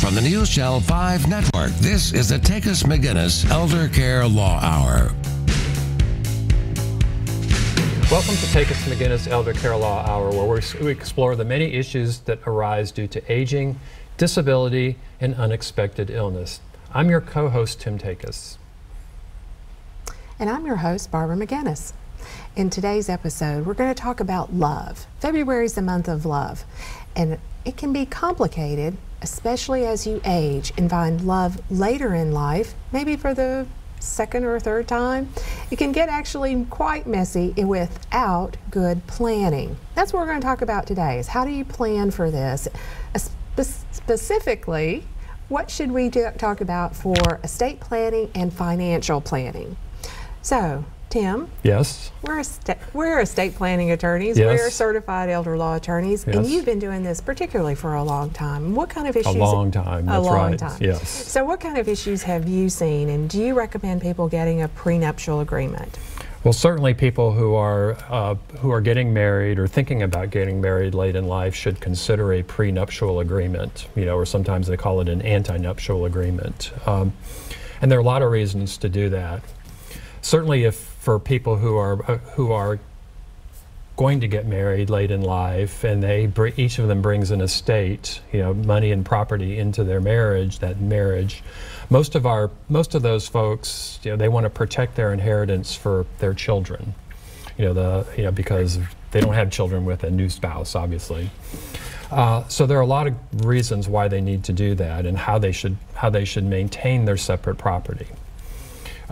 From the News Channel 5 Network, this is the Takacs McGinnis Elder Care Law Hour. Welcome to Takacs McGinnis Elder Care Law Hour, where we explore the many issues that arise due to aging, disability, and unexpected illness. I'm your co-host, Tim Takacs. And I'm your host, Barbara McGinnis. In today's episode, we're going to talk about love. February is the month of love, and it can be complicated, especially as you age and find love later in life, maybe for the second or third time. It can get actually quite messy without good planning. That's what we're going to talk about today, is how do you plan for this? Specifically, what should we talk about for estate planning and financial planning? So, Tim. Yes. We're estate planning attorneys. Yes. We're certified elder law attorneys, yes. And you've been doing this particularly for a long time. What kind of issues? A long time. That's right. A long time. Yes. So, what kind of issues have you seen, and do you recommend people getting a prenuptial agreement? Well, certainly people who are getting married or thinking about getting married late in life should consider a prenuptial agreement, or sometimes they call it an antinuptial agreement. And there are a lot of reasons to do that. Certainly for people who are going to get married late in life, and each of them brings an estate, money and property into their marriage, most of those folks, they want to protect their inheritance for their children, because they don't have children with a new spouse, obviously. So there are a lot of reasons why they need to do that, and how they should maintain their separate property.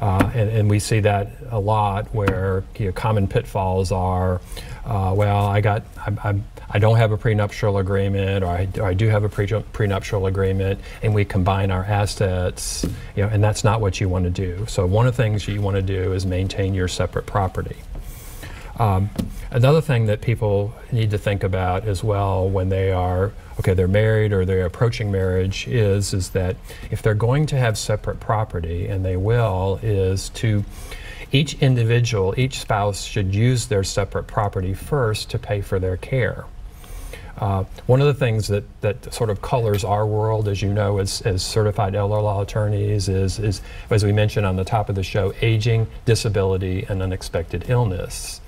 And we see that a lot, where common pitfalls are, well, I don't have a prenuptial agreement, or I do have a prenuptial agreement, and we combine our assets, and that's not what you want to do. So one of the things you want to do is maintain your separate property. Another thing that people need to think about as well when they're married or they're approaching marriage is that if they're going to have separate property, and they will, is to each spouse should use their separate property first to pay for their care. One of the things that sort of colors our world, as you know, as certified elder law attorneys, is, as we mentioned on the top of the show, aging, disability, and unexpected illness.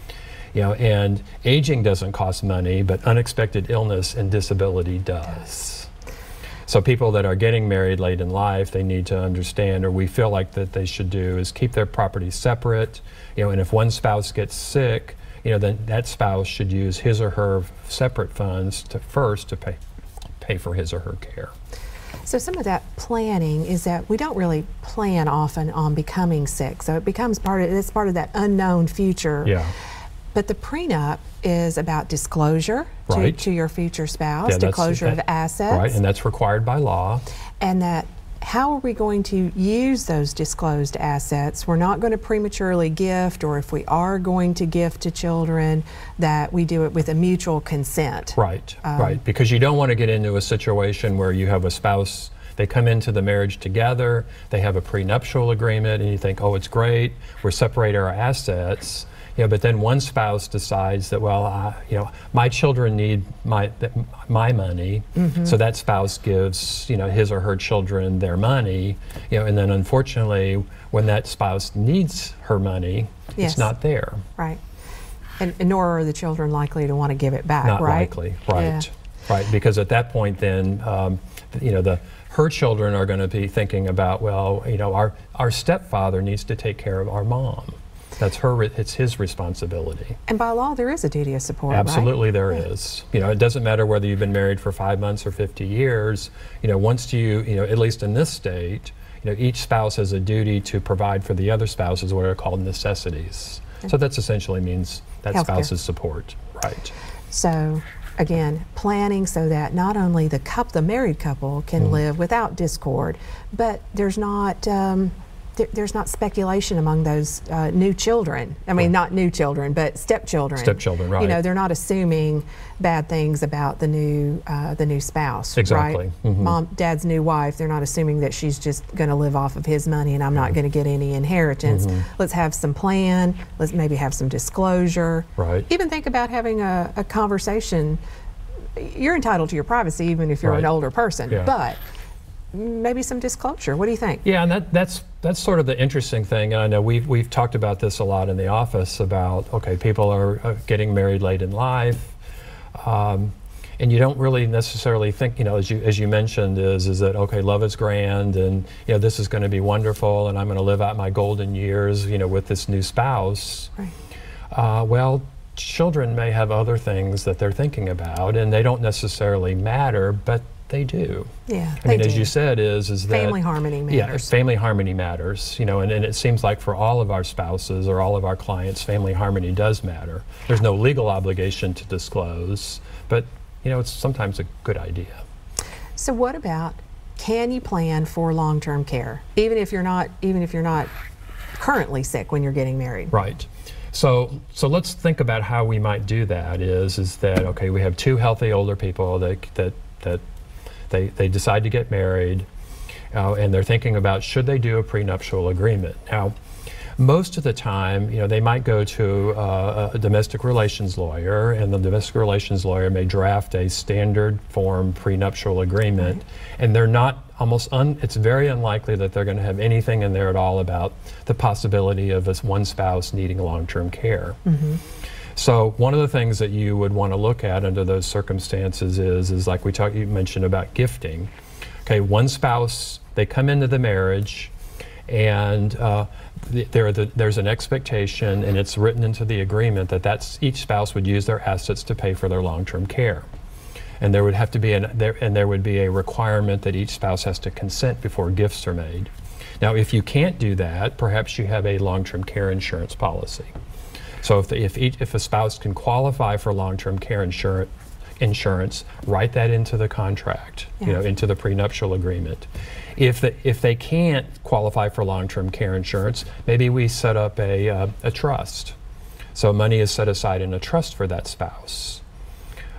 And aging doesn't cost money, but unexpected illness and disability does. So people that are getting married late in life, they need to understand, or we feel like that they should do, is keep their property separate. And if one spouse gets sick, then that spouse should use his or her separate funds first to pay for his or her care. So some of that planning is that we don't really plan often on becoming sick. So it becomes it's part of that unknown future. Yeah. But the prenup is about disclosure right. to your future spouse, yeah, disclosure of assets. Right, and that's required by law. And that how are we going to use those disclosed assets? We're not going to prematurely gift, or if we are going to gift to children, that we do it with a mutual consent. Right, right, because you don't want to get into a situation where you have a spouse, they come into the marriage together, they have a prenuptial agreement, and you think, oh, it's great, we're separating our assets. But then one spouse decides that, well, my children need my money, so that spouse gives, his or her children their money, and then unfortunately, when that spouse needs her money, yes. It's not there. Right, and nor are the children likely to want to give it back. Not right? likely, right, yeah. Right, because at that point, then, her children are going to be thinking about, well, our stepfather needs to take care of our mom. It's his responsibility. And by law, there is a duty of support, absolutely, right? there is. It doesn't matter whether you've been married for 5 months or 50 years. Once at least in this state, each spouse has a duty to provide for the other spouses what are called necessities. So that essentially means that spouse's support, right? So, again, planning so that not only the married couple can live without discord, but there's not speculation among those new children. I mean, not new children, but stepchildren. Stepchildren, right. They're not assuming bad things about the new spouse. Exactly. Right? Dad's new wife, they're not assuming that she's just going to live off of his money and I'm not going to get any inheritance. Let's have some plan. Let's maybe have some disclosure. Right. Even think about having a conversation. You're entitled to your privacy even if you're an older person, but maybe some disclosure. What do you think? Yeah, and that's sort of the interesting thing. And I know we've talked about this a lot in the office about, okay, people are getting married late in life, and you don't really necessarily think, as you mentioned, is that, okay, love is grand, and this is going to be wonderful, and I'm going to live out my golden years, with this new spouse. Right. Well, children may have other things that they're thinking about, and they don't necessarily matter, but they do. Yeah, I mean, as you said, is that family harmony matters. Yeah, family harmony matters. And it seems like for all of our spouses or all of our clients, family harmony does matter. There's no legal obligation to disclose, but it's sometimes a good idea. So what about, can you plan for long-term care, even if you're not currently sick when you're getting married? Right. So let's think about how we might do that. Is that, okay, we have two healthy older people that they decide to get married, and they're thinking about, should they do a prenuptial agreement? Now, most of the time, they might go to a domestic relations lawyer, and the domestic relations lawyer may draft a standard form prenuptial agreement, and they're not it's very unlikely that they're going to have anything in there at all about the possibility of one spouse needing long-term care. Mm-hmm. So one of the things that you would want to look at under those circumstances is like you mentioned about gifting. Okay, one spouse, they come into the marriage, and there's an expectation, and it's written into the agreement that each spouse would use their assets to pay for their long-term care. And there would have to be there would be a requirement that each spouse has to consent before gifts are made. Now, if you can't do that, perhaps you have a long-term care insurance policy. So if a spouse can qualify for long-term care insurance, write that into the contract, into the prenuptial agreement. If they can't qualify for long-term care insurance, maybe we set up a trust. So money is set aside in a trust for that spouse.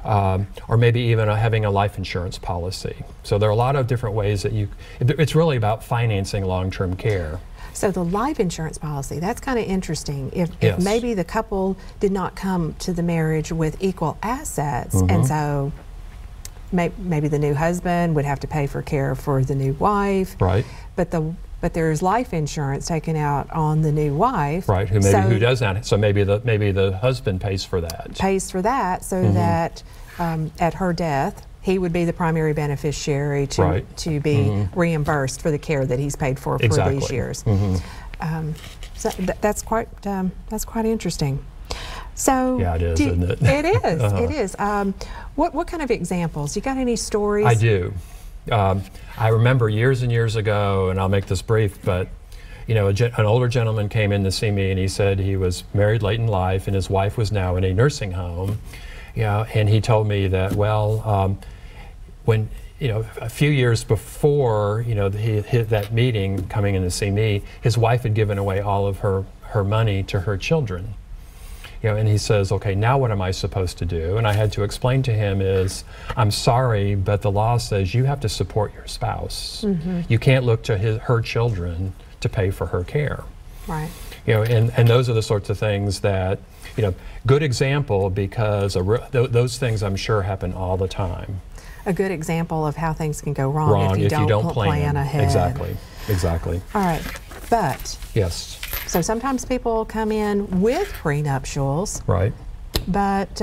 Or maybe even having a life insurance policy. So there are a lot of different ways that it's really about financing long-term care. So the life insurance policy, that's kind of interesting. If maybe the couple did not come to the marriage with equal assets, and so maybe the new husband would have to pay for care for the new wife. Right. But there's life insurance taken out on the new wife. Right, who does that. So maybe the husband pays for that. So that at her death, he would be the primary beneficiary to be reimbursed for the care that he's paid for these years. So that's quite interesting. So yeah, it is, isn't it? It is. It is. What kind of examples? You got any stories? I do. I remember years and years ago, and I'll make this brief, but an older gentleman came in to see me, and he said he was married late in life, and his wife was now in a nursing home. And he told me that, when a few years before he hit that meeting, coming in to see me, his wife had given away all of her money to her children. And he says, okay, now what am I supposed to do? And I had to explain to him I'm sorry, but the law says you have to support your spouse. You can't look to her children to pay for her care. Right. And those are the sorts of things that, good example, because those things I'm sure happen all the time. A good example of how things can go wrong if you don't plan ahead. Exactly. All right, but yes. So sometimes people come in with prenuptials, right? But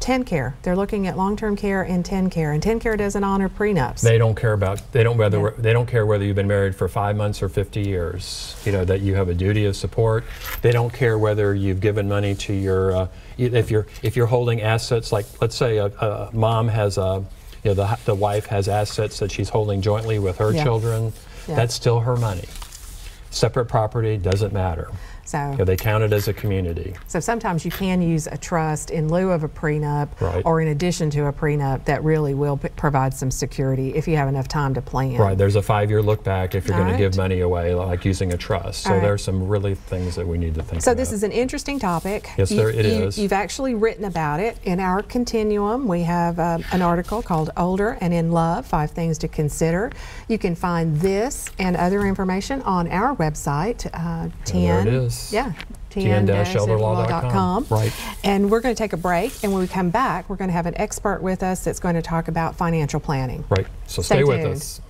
TennCare, they're looking at long-term care and TennCare, and TennCare doesn't honor prenups. They don't care whether you've been married for 5 months or 50 years. That you have a duty of support. They don't care whether you've given money to your if you're holding assets, like let's say a mom has the wife has assets that she's holding jointly with her children. That's still her money. Separate property doesn't matter. So they count it as a community. So sometimes you can use a trust in lieu of a prenup, or in addition to a prenup, that really will provide some security if you have enough time to plan. Right. There's a 5-year look back if you're going to give money away, like using a trust. So there's some really things that we need to think about. So this is an interesting topic. Yes, it is. You've actually written about it in our continuum. We have an article called Older and in Love, 5 Things to Consider. You can find this and other information on our website, office. Yeah. tn-elderlaw.com. Right. And we're going to take a break, and when we come back, we're going to have an expert with us that's going to talk about financial planning. Right. So stay with us.